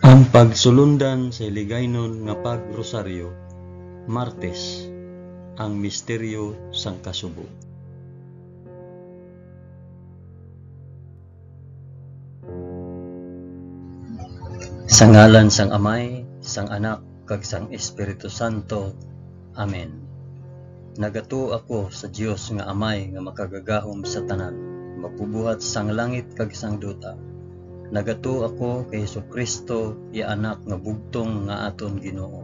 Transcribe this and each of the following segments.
Ang pagsulundan sa hiligaynon nga pagrosaryo, Martes, ang misteryo sang kasubo. Sa ngalan sang Amay, sang Anak, kag sang Espiritu Santo. Amen. Nagato ako sa Dios nga Amay nga makagagahom sa tanan, mapubuhat sang langit kag sang duta. Nagato ako kay Jesucristo, iya anak nga bugtong nga aton Ginoo.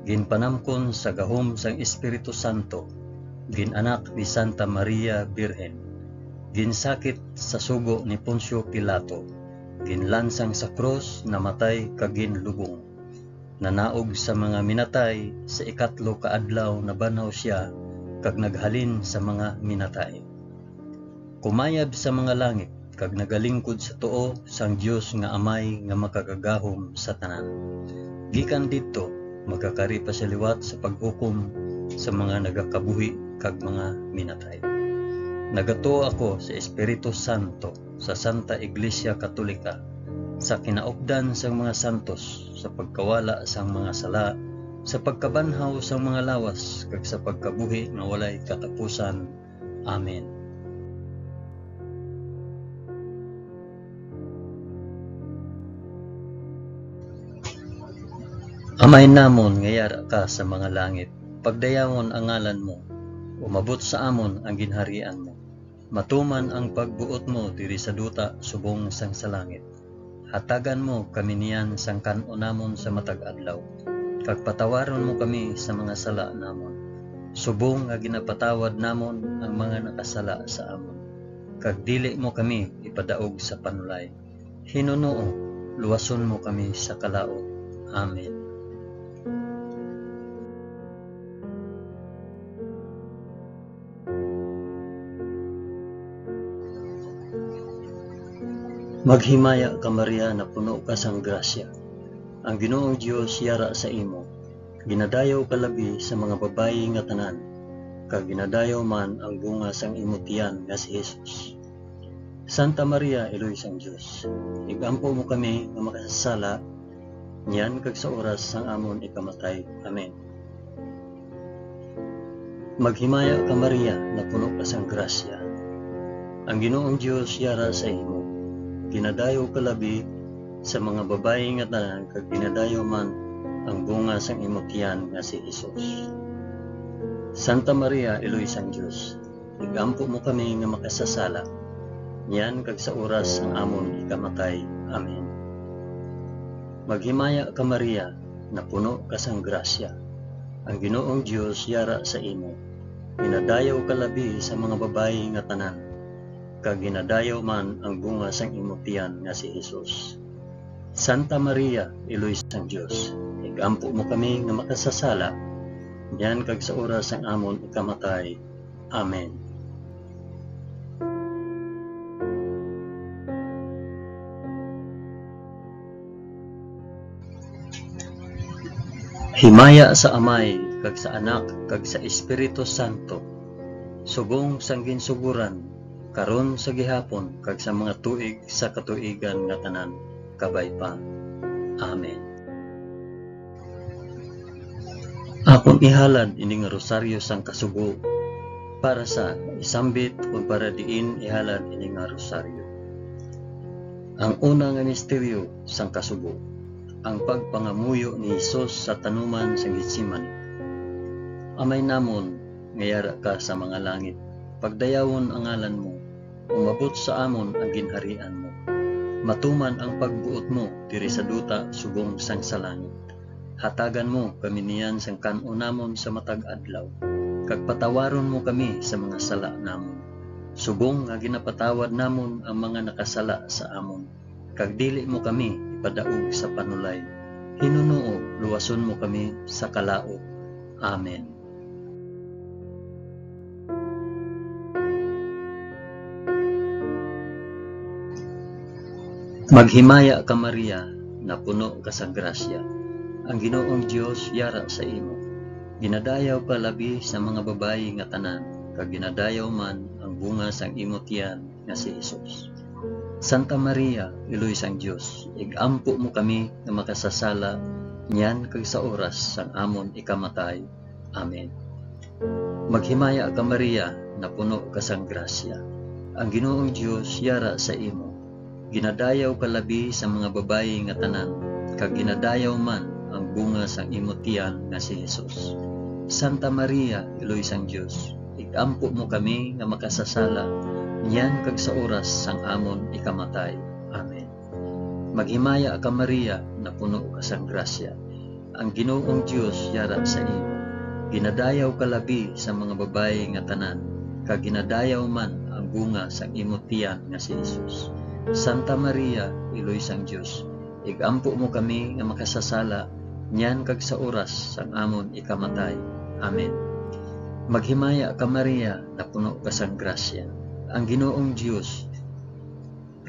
Ginpanamkon sa gahom sang Espiritu Santo, ginanak ni Santa Maria Birhen. Ginsakit sa sugo ni Poncio Pilato, ginlansang sa krus, namatay kag ginlubong. Nanaog sa mga minatay, sa ikatlo ka adlaw nabanaw siya kag naghalin sa mga minatay. Kumayab sa mga langit kag nagalingkod sa tuo sang Dios nga Amay nga makagagahom sa tanan. Gikan didto magkakari pa sa liwat sa paghukom sa mga nagakabuhi kag mga minatay. Nagato ako sa Espiritu Santo, sa Santa Iglesia Katolika, sa kinaupdan sang mga santos, sa pagkawala sang mga sala, sa pagkabanhaw sang mga lawas kag sa pagkabuhi nga walay katapusan. Amen. Amay namon nga yara ka sa mga langit, pagdayawon ang ngalan mo, umabot sa amon ang ginharian mo. Matuman ang pagbuot mo diri sa duta subong sang sa langit. Hatagan mo kami niyan sang kan-o namon sa matag adlaw, kag patawaron mo kami sa mga sala namon, subong nga ginapatawad namon ang mga nakasala sa amon. Kag dili mo kami ipadaog sa panulay. Hinunoo, luwason mo kami sa kalaot. Amen. Maghimaya ka Maria na puno ka sang grasya. Ang Ginoong Dios yara sa imo. Ginadayaw ka labi sa mga babayi nga tanan, kag ginadayaw man ang bunga sang imo tiyan nga si Jesus. Santa Maria, Eloy sang Dios, igampo mo kami nga makasasala, niyan kag sa oras sang amon ikamatay. Amen. Maghimaya ka Maria na puno ka sang grasya. Ang Ginoong Dios yara sa imo. Ginadayo ka labi sa mga babayi nga tanan, kag ginadayo man ang bunga sang imo tiyan nga si Jesus. Santa Maria, Eloy sang Dios, igampo mo kami nga makasasala, niyan kag sa oras ang amon ikamatay. Amen. Maghimaya ka Maria na puno ka sang grasya. Ang Ginoong Dios yara sa imo. Ginadayo ka labi sa mga babayi nga tanan, kag ginadayaw man ang bunga sang imo tiyan nga si Jesus. Santa Maria, Eloy sang Dios, igampo mo kami nga makasasala, niyan kag sa oras ang amon ikamatay. Amen. Himaya sa Amay, kag sa Anak, kag sa Espiritu Santo, subong sang ginsuguran, karon sa gihapon, kag sa mga tuig sa katuigan nga tanan, kabay pa. Amen. Akong ihalad ini nga rosaryo sang kasugo, para sa isambit o para diin ihalad ini nga rosaryo. Ang una nga misteryo sang kasugo, ang pagpangamuyo ni Jesus sa tanuman sang Getsemani. Amay namon nga yara ka sa mga langit, pagdayawon ang ngalan mo, umabot sa amon ang ginharian mo. Matuman ang pagbuot mo diri sa duta subong sang sa langit. Hatagan mo kami niyan sang kan-o namon sa matag adlaw, kag patawaron mo kami sa mga sala namon, subong nga ginapatawad namon ang mga nakasala sa amon. Kag dili mo kami ipadaog sa panulay. Hinunoo, luwason mo kami sa kalaot. Amen. Maghimaya ka Maria na puno ka sang grasya. Ang Ginoong Dios yara sa imo. Ginadayaw ka labi sa mga babayi nga tanan, kag ginadayaw man ang bunga sang imo tiyan nga si Jesus. Santa Maria, iloy sang Dios, igampo mo kami nga makasasala, niyan kag sa oras sang amon ikamatay. Amen. Maghimaya ka Maria, na puno ka sang grasya. Ang Ginoong Dios yara sa imo. Ginadayaw ka labi sa mga babayi nga tanan, kag ginadayaw man ang bunga sang imo tiyan nga si Jesus. Santa Maria, iloy sang Dios, igampo mo kami nga makasasala, niyan kag sa oras sang amon ikamatay. Amen. Maghimaya ka Maria, na puno ka sang grasya. Ang Ginoong Dios yara sa imo. Ginadayaw ka labi sa mga babayi nga tanan, kag ginadayaw man ang bunga sang imo tiyan nga si Jesus. Santa Maria, iloy sang Dios, igampo mo kami nga makasasala, niyan kag sa oras sang amon ikamatay. Amen. Maghimaya ka Maria, na puno ka sang grasya. Ang Ginoong Dios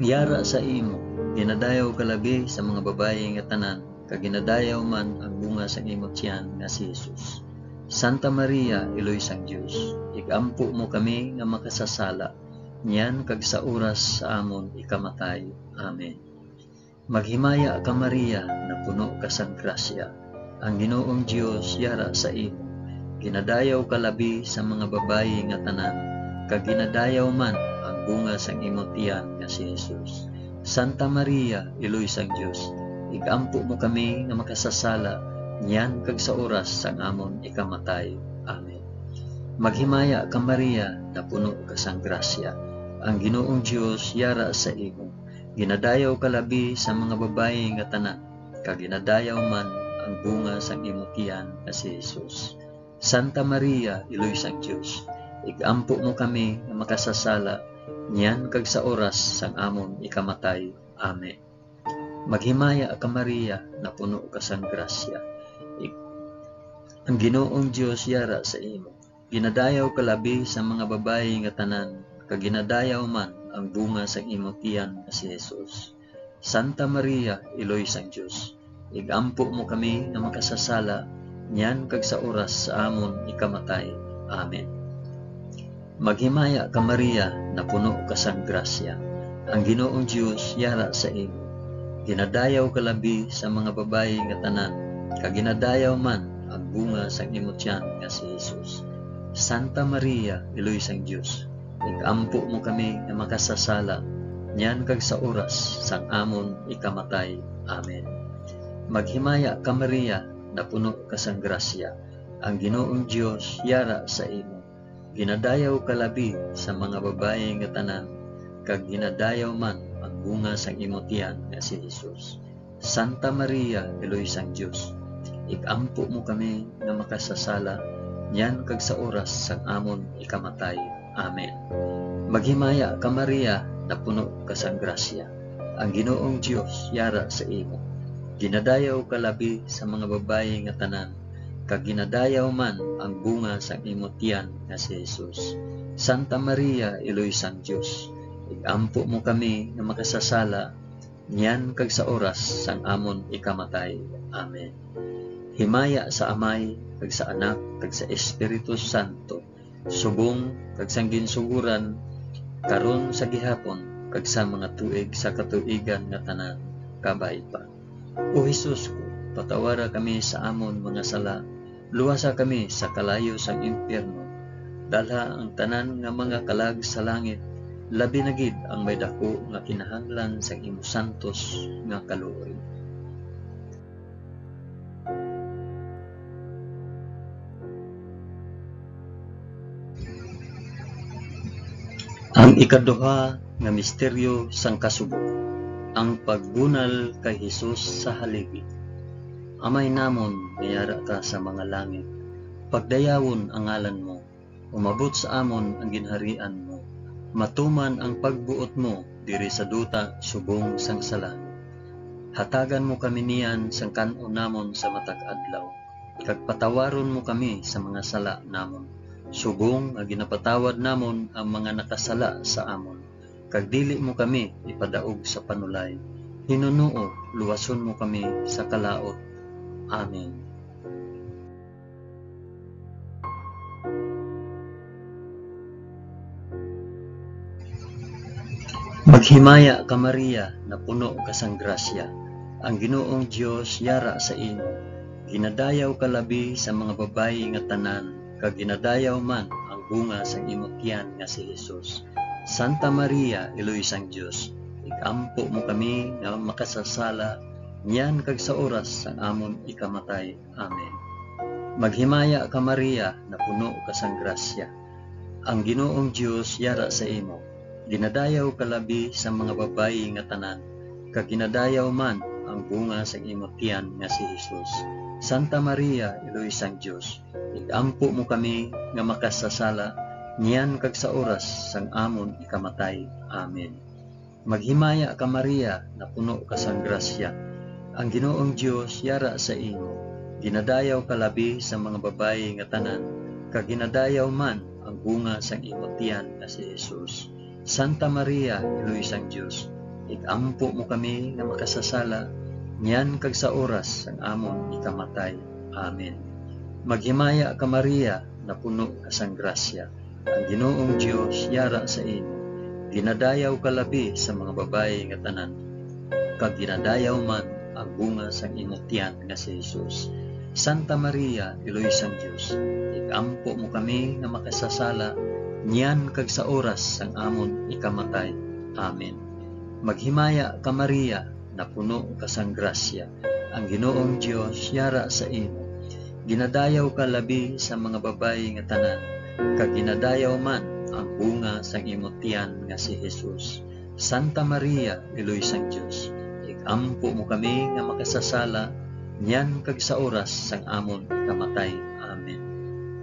yara sa imo. Ginadayaw ka labi sa mga babayi nga tanan, kag ginadayaw man ang bunga sang imo tiyan nga si Jesus. Santa Maria, iloy sang Dios, igampo mo kami nga makasasala, niyan kag sa oras sa amon ikamatay. Amen. Maghimaya ka Maria, na puno ka sang grasya. Ang Ginoong Dios yara sa imo. Ginadayaw ka labi sa mga babayi nga tanan, kag ginadayaw man ang bunga sang imo tiyan nga si Jesus. Santa Maria, iloy sang Dios, igampo mo kami nga makasasala, niyan kag sa oras sang amon ikamatay. Amen. Maghimaya ka Maria, na puno ka sang grasya. Ang Ginoong Dios yara sa imo. Ginadayaw ka labi sa mga babayi nga tanan, kag ginadayaw man ang bunga sang imo tiyan nga si Jesus. Santa Maria, iloy sang Dios, igampo mo kami nga makasasala, niyan kag sa oras sang amon ikamatay. Amen. Maghimaya ka Maria, na puno ka sang grasya. Ang Ginoong Dios yara sa imo. Ginadayaw ka labi sa mga babayi nga tanan, kag ginadayaw man ang bunga sang imo tiyan nga si Jesus. Santa Maria, iloy sang Dios, igampo mo kami nga makasasala, niyan kag sa oras sa amon ikamatay. Amen. Maghimaya ka Maria, na puno ka sang grasya. Ang Ginoong Dios yara sa imo. Ginadayaw ka labi sa mga babayi nga tanan, kag ginadayaw man ang bunga sang imo tiyan nga si Jesus. Santa Maria, iloy sang Dios, igampo mo kami nga makasasala, niyan kag sa oras sang amon ikamatay. Amen. Maghimaya ka Maria, na puno ka sang grasya. Ang Ginoong Dios yara sa imo. Ginadayaw ka labi sa mga babayi nga tanan, kag ginadayaw man ang bunga sang imo tiyan nga si Jesus. Santa Maria, iloy sang Dios, igampo mo kami nga makasasala, niyan kag sa oras sang amon ikamatay. Amen. Maghimaya ka Maria, na puno ka sang grasya. Ang Ginoong Dios yara sa imo. Ginadayaw ka labi sa mga babayi nga tanan, kag ginadayaw man ang bunga sang imo tiyan nga si Jesus. Santa Maria, iloy sang Dios, igampo mo kami nga makasasala, niyan kag sa oras sang amon ikamatay. Amen. Himaya sa Amay, kag sa Anak, kag sa Espiritu Santo, subong kag sang ginsuguran, karon sa gihapon, kag sa mga tuig sa katuigan nga tanan, kabay pa. O Jesus ko, patawara kami sa amon mga sala, luwasa kami sa kalayo sang impyerno, dalha ang tanan nga mga kalag sa langit, labi na gid ang may dako nga kinahanglan sa imo santos nga kaluoy. Ang ikaduha nga misteryo sang kasubo, ang pagbunal kay Hesus sa haligi. Amay namon, mayara ka sa mga langit, pagdayawon ang ngalan mo, umabot sa amon ang ginharian mo, matuman ang pagbuot mo diri sa duta subong sang sala. Hatagan mo kami niyan sang kanon namon sa matag adlaw, kag patawaron mo kami sa mga sala namon, subong nga ginapatawad namon ang mga nakasala sa amon, kag dili mo kami ipadaog sa panulay. Hinunuo, luwason mo kami sa kalaot. Amen. Maghimaya ka Maria, na puno ka sang grasya, ang Ginoong Dios yara sa imo. Ginadayaw ka labi sa mga babayi nga tanan, kag ginadayaw man ang bunga sang imong tiyan nga si Jesus. Santa Maria, Iloy sang Dios, igampo mo kami nga makasasala, niyan kag sa oras sang amon ikamatay. Amen. Maghimaya ka Maria, na puno ka sang grasya, ang Ginoong Dios yara sa imo. Ginadayaw ka labi sa mga babayi nga tanan, kag ginadayaw man ang bunga sa imong tiyan nga si Jesus. Santa Maria, Iloy sang Dios, igampo mo kami nga makasasala, niyan kag sa oras sang amon ikamatay. Amen. Maghimaya ka Maria, na puno ka sang grasya, ang Ginoong Dios yara sa imo. Ginadayaw ka labi sa mga babayi nga tanan, kag ginadayaw man ang bunga sang imong tiyan nga si Jesus. Santa Maria, Iloy sang Dios, igampo mo kami nga makasasala, niyan kag sa oras sang amon ikamatay. Amen. Maghimaya ka Maria, na puno ka sang grasya, ang Ginoong Dios yara sa imo. Ginadayaw ka labi sa mga babayi nga tanan, kag ginadayaw man ang bunga sang imong tiyan nga si Jesus. Santa Maria, Iloy sang Dios, igampo mo kami nga makasasala, niyan kag sa oras sang amon ikamatay. Amen. Maghimaya ka Maria, na puno ka sang grasya, ang Ginoong Dios yara sa imo. Ginadayaw ka labi sa mga babayi nga tanan, kag ginadayaw man ang bunga sang imong tiyan nga si Jesus. Santa Maria, Iloy sang Dios, igampo mo kami nga makasasala, niyan kag sa oras sang amon ikamatay. Amen.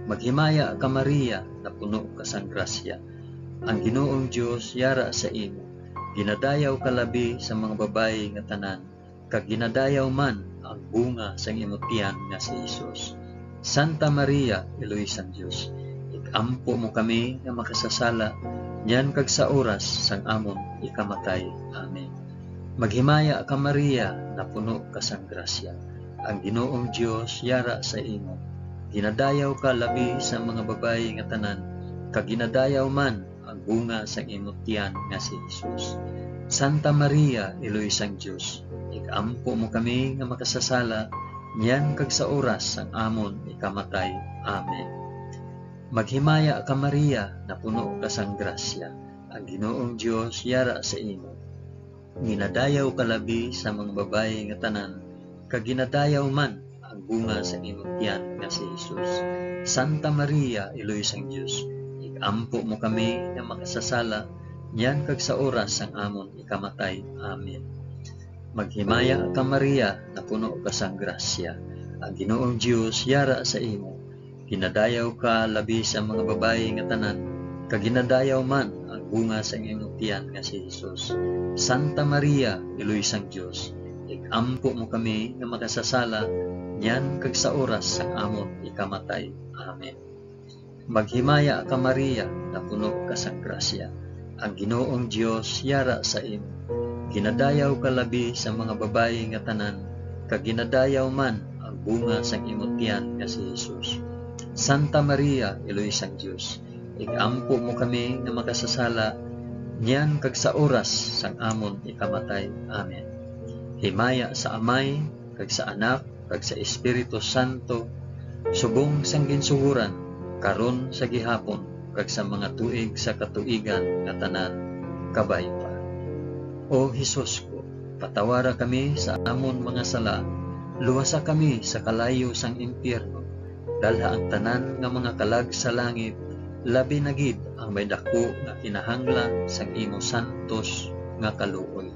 Maghimaya ka Maria, na puno ka sang grasya, ang Ginoong Dios yara sa imo. Ginadayaw ka labi sa mga babayi nga tanan, kag ginadayaw man ang bunga sang imong tiyan nga si Jesus. Santa Maria, Iloy sang Dios, igampo mo kami nga makasasala, niyan kag sa oras sang amon ikamatay. Amen. Maghimaya ka Maria, na puno ka sang grasya, ang Ginoong Dios yara sa imo. Ginadayaw ka labi sa mga babayi nga tanan, kag ginadayaw man ang bunga sang imong tiyan nga si Jesus. Santa Maria, Iloy sang Dios, igampo mo kami nga makasasala, niyan kag sa oras sang amon ikamatay. Amen. Maghimaya ka Maria, na puno ka sang grasya, ang Ginoong Dios yara sa imo. Ginadayaw ka labi sa mga babayi nga tanan, kag ginadayaw man ang bunga sa imong tiyan nga si Jesus. Santa Maria, Iloy sang Dios, igampo mo kami nga makasasala, niyan kag sa oras sang amon ikamatay. Amen. Maghimaya ka Maria, na puno ka sang grasya, ang Ginoong Dios yara sa imo. Ginadayaw ka labi sa mga babayi nga tanan, kag ginadayaw man ang bunga sa imong tiyan nga si Jesus. Santa Maria, Iloy sang Dios, igampo mo kami nga makasasala, niyan kag sa oras sang amon ikamatay. Amen. Maghimaya ka Maria, na puno ka sang grasya, ang Ginoong Dios yara sa imo. Ginadayaw ka labi sa mga babayi nga tanan, kag ginadayaw man ang bunga sang imong tiyan nga si Jesus. Santa Maria, Iloy sang Dios, igampo mo kami nga makasasala, niyan kag sa oras sang amon ikamatay. Amen. Himaya sa Amay, kag sa Anak, kag sa Espiritu Santo, subong sang ginsuhuran, karon sa gihapon, kag sa mga tuig sa katuigan nga tanan, kabay pa. O Hesus ko, patawara kami sa amon mga sala, luwasa kami sa kalayo sang impyerno, dalha ang tanan nga mga kalag sa langit, labi na gid ang may dako nga kinahanglan sang imo santos nga kaluoy.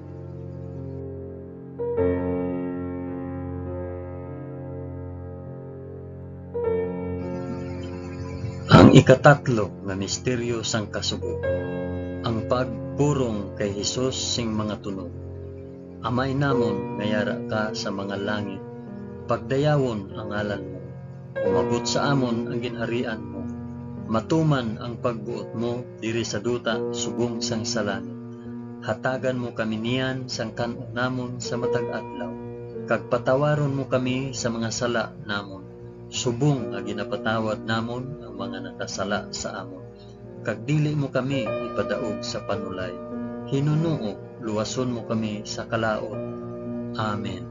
Ang ikatatlo nga misteryo sang kasugo, ang pagpurong kay Hesus sing mga tunog. Amay namon nga yara ka sa mga langit, pagdayawon ang ngalan mo, umabot sa amon ang ginharian mo, matuman ang pagbuot mo diri sa duta subong sang sa langit. Hatagan mo kami niyan sang kan-o namon sa matag adlaw, kag patawaron mo kami sa mga sala namon, subong nga ginapatawad namon ang mga nakasala sa amon. Kag dili mo kami ipadaog sa panulay, Hinunoo, luwason mo kami sa kalaot. Amen.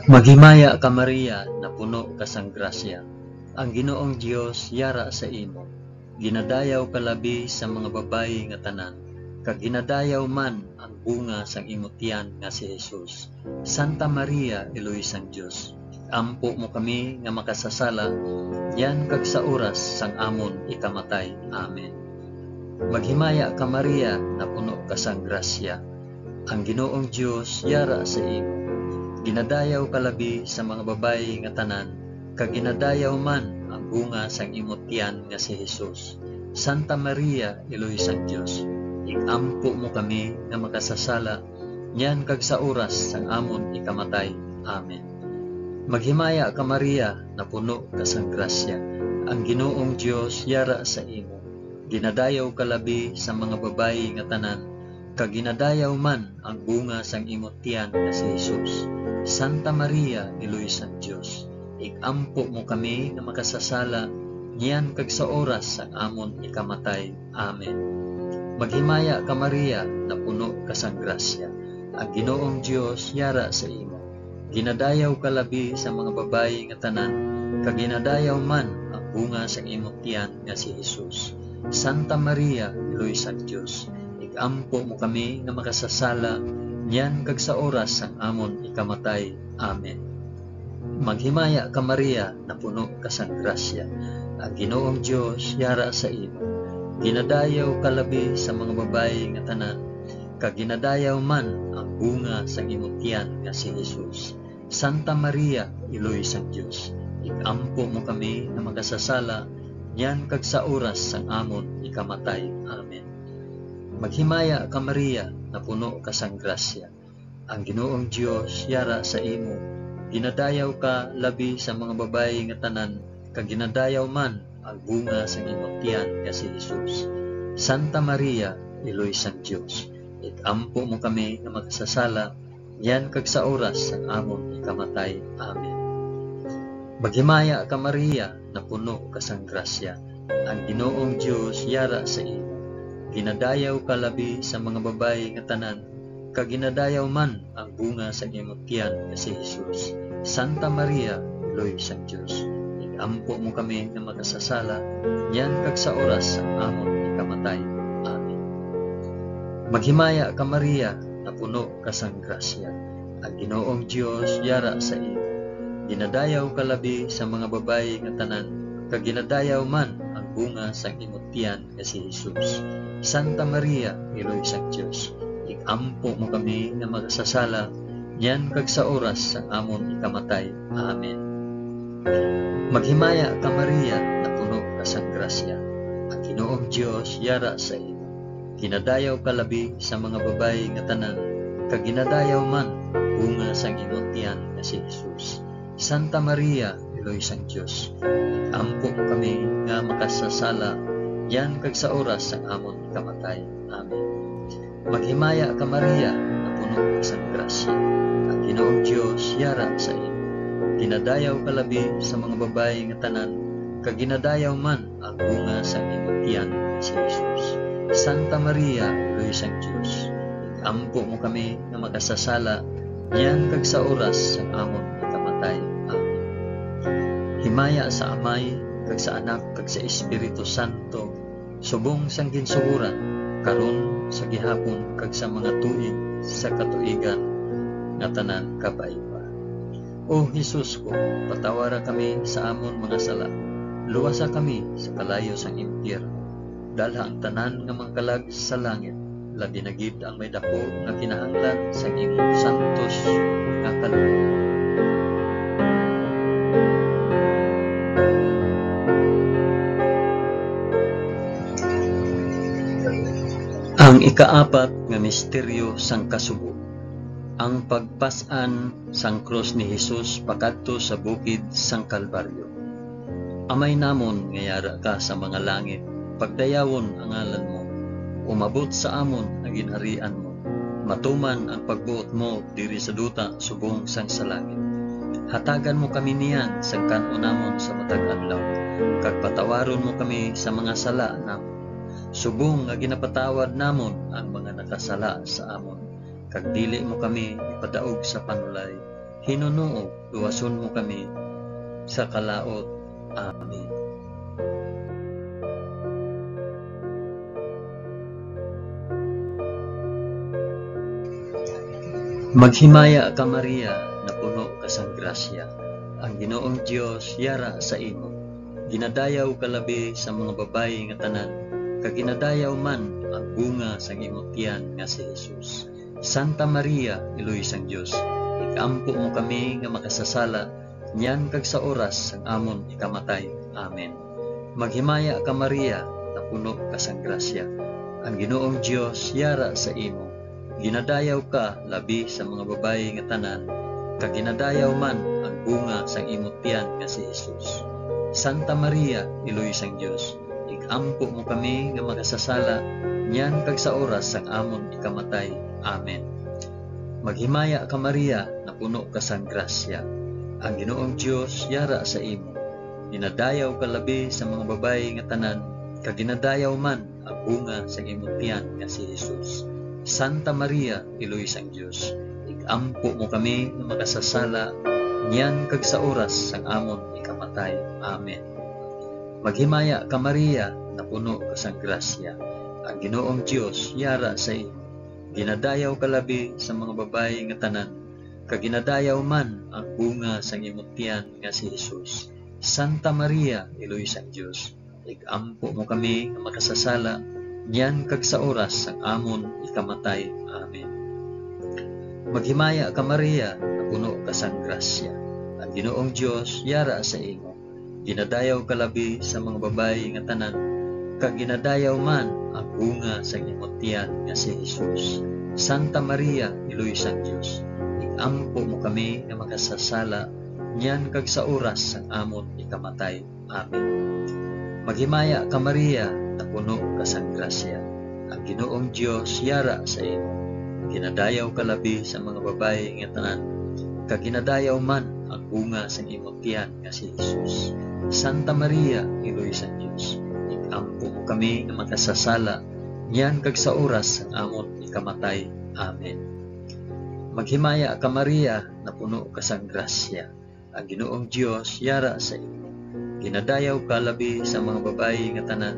Maghimaya ka Maria, na puno ka sang grasya. Ang Ginoong Dios yara sa imo. Ginadayaw ka labi sa mga babayi nga tanan, kag ginadayaw man ang bunga sang imong tiyan nga si Jesus. Santa Maria, Iloy sang Dios, ampo mo kami nga makasasala, yan kag sa oras sang amon ikamatay. Amen. Maghimaya ka Maria, na puno ka sang grasya. Ang Ginoong Dios yara sa imo. Ginadayaw ka labi sa mga babayi nga tanan, kag ginadayaw man ang bunga sang imong tiyan nga si Jesus. Santa Maria, Iloy sang Dios, igampo mo kami nga makasasala, yan kag sa oras sang amon ikamatay. Amen. Maghimaya ka Maria, na puno ka sang grasya. Ang Ginoong Dios yara sa imo. Ginadayaw ka labi sa mga babayi nga tanan, kag ginadayaw man ang bunga sang imong tiyan nga si Jesus. Santa Maria, Iloy sang Dios, igampo mo kami nga makasasala, niyan kag sa oras sang amon ikamatay. Amen. Maghimaya ka Maria, na puno ka sang grasya. Ang Ginoong Dios yara sa imo. Ginadayaw ka labi sa mga babayi nga tanan, kag ginadayaw man ang bunga sang imong tiyan nga si Jesus. Santa Maria, Iloy sang Dios, igampo mo kami nga makasasala, niyan kag sa oras sang amon ikamatay. Amen. Maghimaya ka Maria, na puno ka sang grasya. Ang Ginoong Dios yara sa imo. Ginadayaw ka labi sa mga babayi nga tanan, kag ginadayaw man ang bunga sang imong tiyan nga si Jesus. Santa Maria, Iloy sang Dios, igampo mo kami nga makasasala, niyan kag sa oras sang amon ikamatay. Amen. Maghimaya ka Maria, na puno ka sang grasya. Ang Ginoong Dios yara sa imo. Ginadayaw ka labi sa mga babayi nga tanan, kag ginadayaw man ang bunga sang imong tiyan nga si Jesus. Santa Maria, Iloy sang Dios, igampo mo kami nga makasasala, yan kag sa oras sang amon ikamatay. Amen. Maghimaya ka Maria, na puno ka sang grasya. Ang Ginoong Dios yara sa imo. Ginadayaw ka labi sa mga babayi nga tanan, kag ginadayaw man ang bunga sa imong tiyan nga si Jesus. Santa Maria, Iloy sang Dios, igampo mo kami nga makasasala, yan kag sa oras sang amon ikamatay. Amen. Maghimaya ka Maria, na puno ka sang grasya. Ang Ginoong Dios yara sa imo. Ginadayaw ka labi sa mga babayi nga tanan, kag ginadayaw man ang bunga sang imong tiyan nga si Jesus. Santa Maria, Iloy sang Dios, igampo mo kami nga makasasala, yan kag sa oras sang amon ikamatay. Amen. Maghimaya ka Maria, na puno ka sang grasya. Ang Ginoong Dios yara sa imo. Ginadayaw ka labi sa mga babayi nga tanan, kag ginadayaw man ang bunga sang imong tiyan nga si Jesus. Santa Maria, Iloy sang Dios, igampo mo kami nga makasasala, yan kag sa oras sang amon ikamatay. Amen. Maghimaya ka Maria, na puno ka sang grasya. Ang Ginoong Dios yara sa imo. Ginadayaw ka labi sa mga babayi nga tanan, kag ginadayaw man ang bunga sang imong tiyan nga si Jesus. Santa Maria, Iloy sang Dios, igampo mo kami nga makasasala, yan kag sa oras sang amon ikamatay. Amen. Himaya sa Amay, kag sa Anak, kag sa Espiritu Santo, subong sang ginsuhuran, karon sa gihapon, kag sa mga tuig sa katuigan nga tanan kapaiba. O Jesus ko, patawara kami sa amon mga sala, luwasa kami sa kalayo sang impyerno, dalha ang tanan nga mangkalag sa langit, labi na gid ang may dako nga kinahanglan sa imong santos nga kaluluwa. Ang ikaapat nga misteryo sang kasubo, ang pagpas-an sang krus ni Jesus pakadto sa bukid sang Kalbaryo. Amay namon nga yara ka sa mga langit, pagdayawon ang ngalan mo, umabot sa amon ang ginharian mo, matuman ang pagbuot mo diri sa duta subong sang sa langit. Hatagan mo kami niyan sa kanunamon sa matag adlaw, kag patawaron mo kami sa mga sala namon. Subong nga ginapatawad namon ang mga nakasala sa amon, kag dili mo kami ipadaog sa panulay. Hinunuo, luwason mo kami sa kalaot. Amen. Maghimaya ka Maria, na puno ka sang grasya. Ang Ginoong Dios yara sa imo. Ginadayaw ka labi sa mga babayi nga tanan, kag ginadayaw man ang bunga sang imong tiyan nga si Jesus. Santa Maria, Iloy sang Dios, ikampo mo kami nga makasasala, niyan kag sa oras sang amon ikamatay. Amen. Maghimaya ka Maria, na puno ka sang grasya. Ang Ginoong Dios yara sa imo. Ginadayaw ka labi sa mga babayi nga tanan, kag ginadayaw man ang bunga sang imong tiyan nga si Jesus. Santa Maria, Iloy sang Dios, ikampo mo kami nga makasasala, niyan kag sa oras sang amon ikamatay. Amen. Maghimaya ka Maria, na puno ka sang grasya. Ang Ginoong Dios yara sa imo. Ginadayaw ka labi sa mga babayi nga tanan, kag ginadayaw man ang bunga sang imong tiyan nga si Jesus. Santa Maria, Iloy sang Dios, ikampo mo kami nga makasasala, niyan kag sa oras sang amon ikamatay. Amen. Maghimaya ka Maria, na puno ka sang grasya. Ang Ginoong Dios yara sa imo. Ginadayaw ka labi sa mga babayi nga tanan, kag ginadayaw man ang bunga sang imong tiyan nga si Jesus. Santa Maria, Iloy sang Dios, ikampo mo kami nga makasasala, niyan kag sa oras sang amon ikamatay. Amen. Maghimaya ka Maria, na puno ka sang grasya. Ang Ginoong Dios yara sa imo. Ginadayaw ka labi sa mga babayi nga tanan, kag ginadayaw man ang bunga sang imong tiyan nga si Jesus. Santa Maria, Iloy sang Dios, ikampo mo kami nga makasasala, niyan kag sa oras sang amon ikamatay. Amen. Maghimaya ka Maria, na puno ka sang grasya. Ang Ginoong Dios yara sa imo. Ginadayaw ka labi sa mga babayi nga tanan, kag ginadayaw man ang bunga sang imong tiyan nga si Jesus. Santa Maria, Iloy sang Dios, ikampo mo kami nga makasasala, niyan kag sa oras sang amon ikamatay. Amen. Maghimaya ka Maria, na puno ka sang grasya. Ang Ginoong Dios yara sa imo. Ginadayaw ka labi sa mga babayi nga tanan,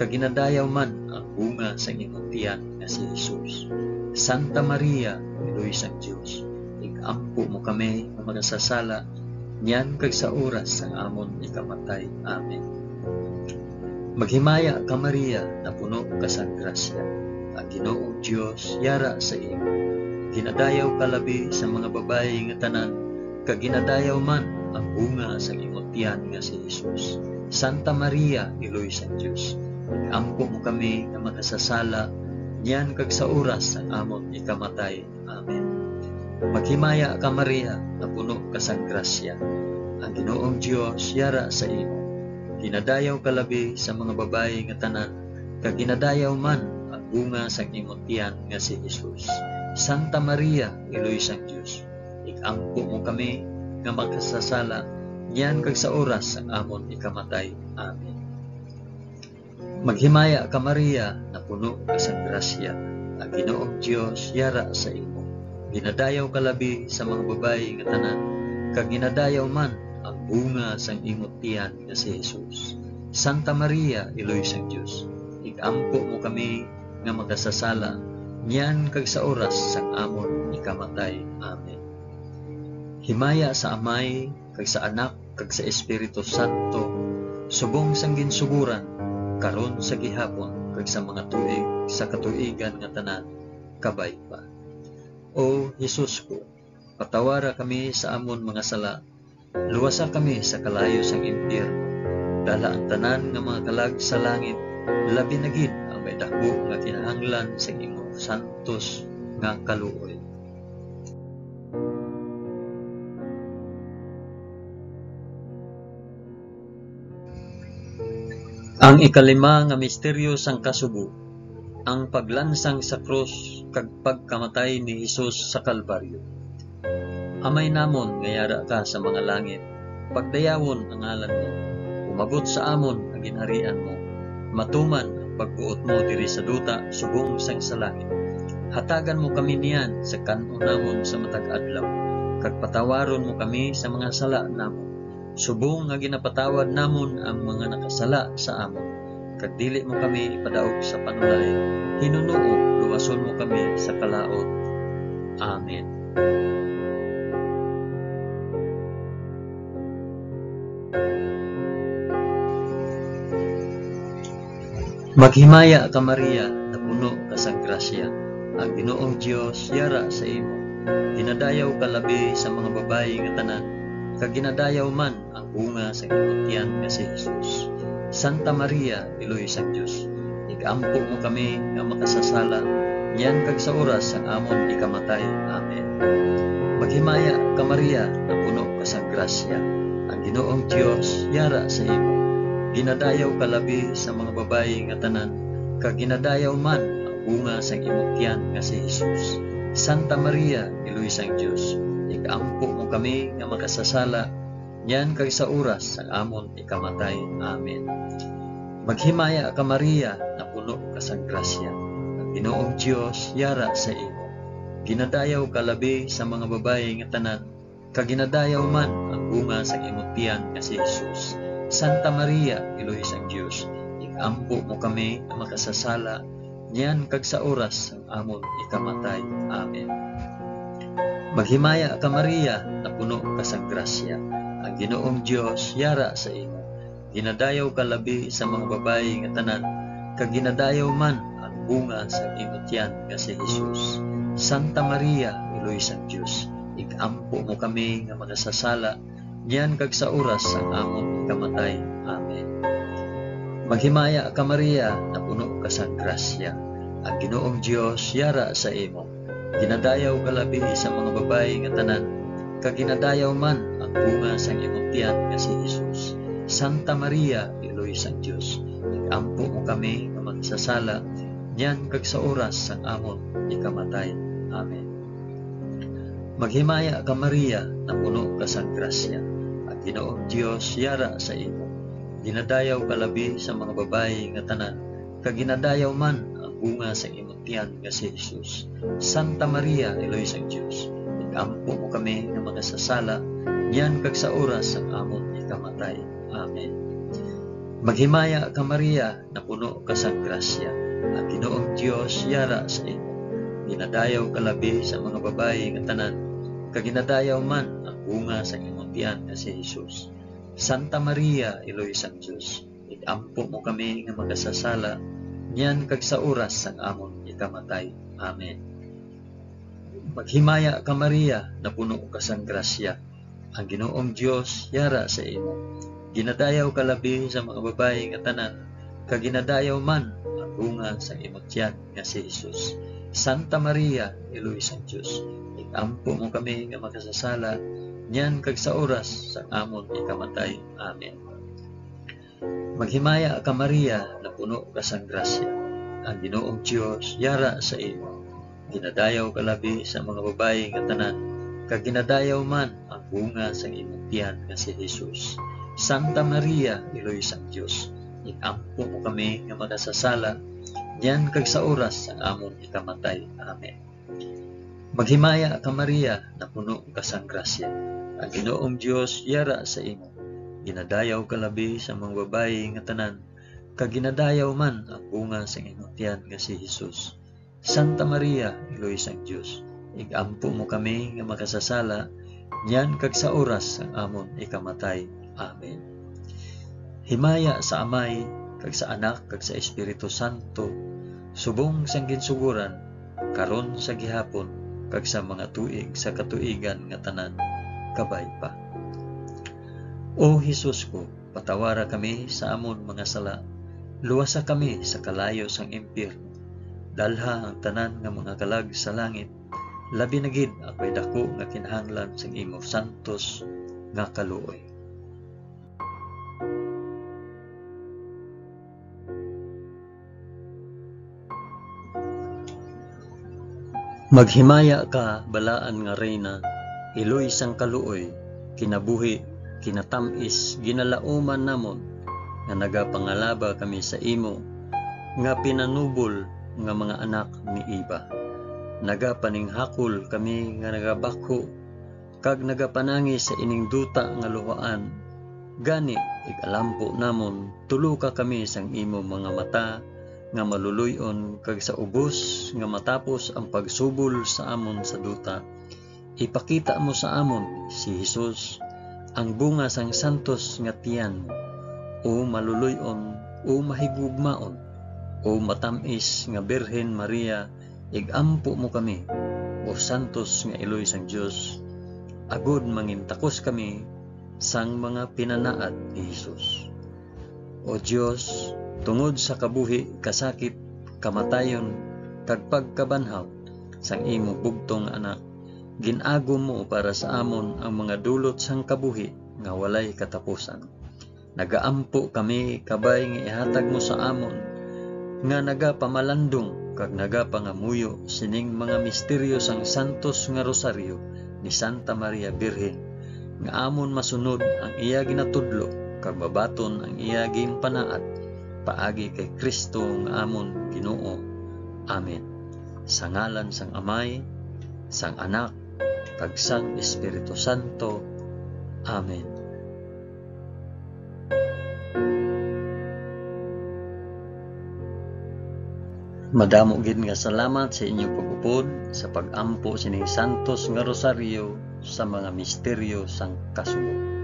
kag ginadayaw man ang bunga sang imong tiyan nga si Jesus. Santa Maria, Iloy sang Dios, ikampo mo kami nga makasasala, niyan kag sa oras sang amon ikamatay. Amen. Maghimaya ka Maria, na puno ka sang grasya. Ang Ginoong Dios yara sa imo. Ginadayaw ka labi sa mga babayi nga tanan, kag ginadayaw man ang bunga sang imong tiyan nga si Jesus. Santa Maria, Iloy sang Dios, ikampo mo kami nga makasasala, niyan kag sa oras sang amon ikamatay. Amen. Maghimaya ka Maria, na puno ka sang grasya. Ang Ginoong Dios yara sa imo. Ginadayaw ka labi sa mga babayi nga tanan, kag ginadayaw man ang bunga sang imong tiyan nga si Jesus. Santa Maria, Iloy sang Dios, ikampo mo kami nga makasasala, niyan kag sa oras sang amon ikamatay. Amen. Maghimaya ka Maria, na puno ka sang grasya. Ang Ginoong Dios yara sa imo. Ginadayaw ka labi sa mga babayi nga tanan, kag ginadayaw man ang bunga sang imong tiyan nga si Jesus. Santa Maria, Iloy sang Dios, ikampo mo kami nga makasasala, niyan kag sa oras sang amon ikamatay. Amen. Himaya sa Amay, kag sa Anak, kag sa Espiritu Santo, subong sang ginsuguran, karon sa gihapon, kag sa mga tuig sa katuigan nga tanan, kabay pa. O Jesus ko, patawara kami sa amon mga sala, luwasa kami sa kalayo sang impyerno, dala ang tanan nga mga kalag sa langit, labi na gid ang may dako nga kinahanglan sa imong santos nga kaluoy. Ang ikalima nga misteryo sang kasubo, ang paglansang sa krus kag pagkamatay ni Hesus sa Kalbaryo. Amay namon nga yara ka sa mga langit, pagdayawon ang ngalan mo, umabot sa amon ang ginharian mo, matuman ang pagbuot mo diri sa duta subong sang sa langit. Hatagan mo kami niyan sa kanon namon sa matag adlaw, kag patawaron mo kami sa mga sala namon, subong nga ginapatawad namon ang mga nakasala sa amon. Kag dili mo kami ipadaog sa panulay, hinunoo luwason mo kami sa kalaot. Amen. Maghimaya ka Maria, na puno ka sang grasya, ang Ginoong Dios yara sa imo. Ginadayaw ka labi sa mga babayi nga tanan, kag ginadayaw man ang bunga sa imong tiyan nga si Jesus. Santa Maria, Iloy sang Dios, igampo mo kami nga makasasala, niyan kag sa oras sang amon ikamatay. Amen. Maghimaya ka Maria, na puno ka sang grasya, ang Ginoong Dios yara sa imo. Ginadayaw ka labi sa mga babayi nga tanan, kag ginadayaw man ang bunga sang imong tiyan nga si Jesus. Santa Maria, Iloy sang Dios, igampo mo kami nga makasasala, niyan kag sa oras sang amon ikamatay. Amen. Maghimaya ka Maria, na puno ka sang grasya, ang Ginoong Dios yara sa imo. Ginadayaw ka labi sa mga babayi nga tanan, kag ginadayaw man ang bunga sang imong tiyan nga si Jesus. Santa Maria, Iloy sang Dios, igampo mo kami nga makasasala, niyan kag sa oras sang amon ikamatay. Amen. Maghimaya ka Maria, na puno ka sang grasya, ang Ginoong Dios yara sa imo. Ginadayaw ka labi sa mga babayi nga tanan, kag ginadayaw man ang bunga sa imong tiyan nga si Jesus. Santa Maria, Iloy sang Dios, igampo mo kami nga makasasala, niyan kag sa oras sang amon ikamatay. Amen. Maghimaya ka Maria, na puno ka sang grasya, ang Ginoong Dios yara sa imo. Ginadayaw ka labi sa mga babayi nga tanan, kag ginadayaw man ang bunga sang imong tiyan nga si Jesus. Santa Maria, Iloy sang Dios, igampo mo kami nga magsasala, niyan kag sa oras sang amon ikamatay. Amen. Maghimaya ka Maria, na puno ka sang grasya, ang Ginoong Dios yara sa imo. Ginadayaw ka labi sa mga babayi nga tanan, kag ginadayaw man ang bunga sang imong tiyan nga si Jesus. Santa Maria, Iloy sang Dios, igampo mo kami nga magsasala, niyan kag sa oras sang amon ikamatay. Amen. Maghimaya ka Maria, na puno ka sang grasya, ang Ginoong Dios yara sa imo. Ginadayaw ka labi sa mga babayi nga tanan, kag ginadayaw man ang bunga sa imong tiyan nga si Jesus. Santa Maria, Iloy sang Dios, igampo mo kami nga magsasala, niyan kag sa oras sang amon ikamatay. Amen. Maghimaya ka Maria, na puno ka sang grasya, ang Ginoong Dios yara sa imo. Ginadayaw ka labi sa mga babayi nga tanan, kag ginadayaw man ang bunga sa imong tiyan nga si Jesus. Santa Maria, Iloy sang Dios, igampo mo kami nga makasasala, niyan kag sa oras sang amon ikamatay. Amen. Maghimaya ka Maria, na puno ka sang grasya, ang Ginoong Dios yara sa imo. Ginadayaw ka labi sa mga babayi nga tanan, kag ginadayaw man ang bunga sang imong tiyan nga si Jesus. Santa Maria, Iloy sang Dios, igampo mo kami nga makasasala, niyan kag sa oras sang amon ikamatay. Amen. Maghimaya ka Maria, na puno ka sang grasya, ang Ginoong Dios yara sa imo. Ginadayaw ka labi sa mga babayi nga tanan, kag ginadayaw man ang bunga sang imong tiyan nga si Jesus. Santa Maria, Iloy sang Dios, igampo mo kami nga makasasala, niyan kag sa oras sang amon ikamatay. Amen. Himaya sa Amay, kag sa Anak, kag sa Espiritu Santo, subong sang ginsuguran, karon sa gihapon, kag sa mga tuig sa katuigan nga tanan, kabay pa. O Jesus ko, patawara kami sa amon mga sala, luwasa kami sa kalayo sang impyerno, dalha ang tanan nga mga kalag sa langit, labi na gid ako'y dako nga kinahanglan sang imo santos nga kaluoy. Maghimaya ka, balaan nga reyna, iloy sang kaluoy, kinabuhi, kinatamis, ginalauman namon, nga nagapangalaba kami sa imo, nga pinanubol nga mga anak ni Iba. Nagapaninghakol kami nga nagabako, kag nagapanangi sa ining duta nga luhaan. Gani, ikalampo namon, tulo ka kami sang imo mga mata, nga maluluyon, kag sa ubos nga matapos ang pagsubol sa amon sa duta. Ipakita mo sa amon si Jesus, ang bunga sang santos nga tiyan, o maluluyon, o mahigugmaon, o matamis nga Birhen Maria, igampo mo kami, o santos nga iloy sang Dios, agod mangintakos kami sang mga pinanaad ni Jesus. O Dios, tungod sa kabuhi, kasakit, kamatayon, kag pagkabanhaw sang imo bugtong anak, ginago mo para sa amon ang mga dulot sang kabuhi nga walay katapusan. Nagaampo kami kabay nga ihatag mo sa amon, nga nagapamalandong kag nagapangamuyo sining mga misteryo sang santos nga rosaryo ni Santa Maria Birhen, nga amon masunod ang iya ginatudlo kag babaton ang iya ginpanaad paagi kay Kristo nga amon Ginoo. Amen. Sa ngalan sang Amay, sang Anak, kag sang Espiritu Santo. Amen. Madamo gid nga salamat sa inyong pag-upod sa pag-ampo sining santos nga rosaryo sa mga misteryo sang kasugo.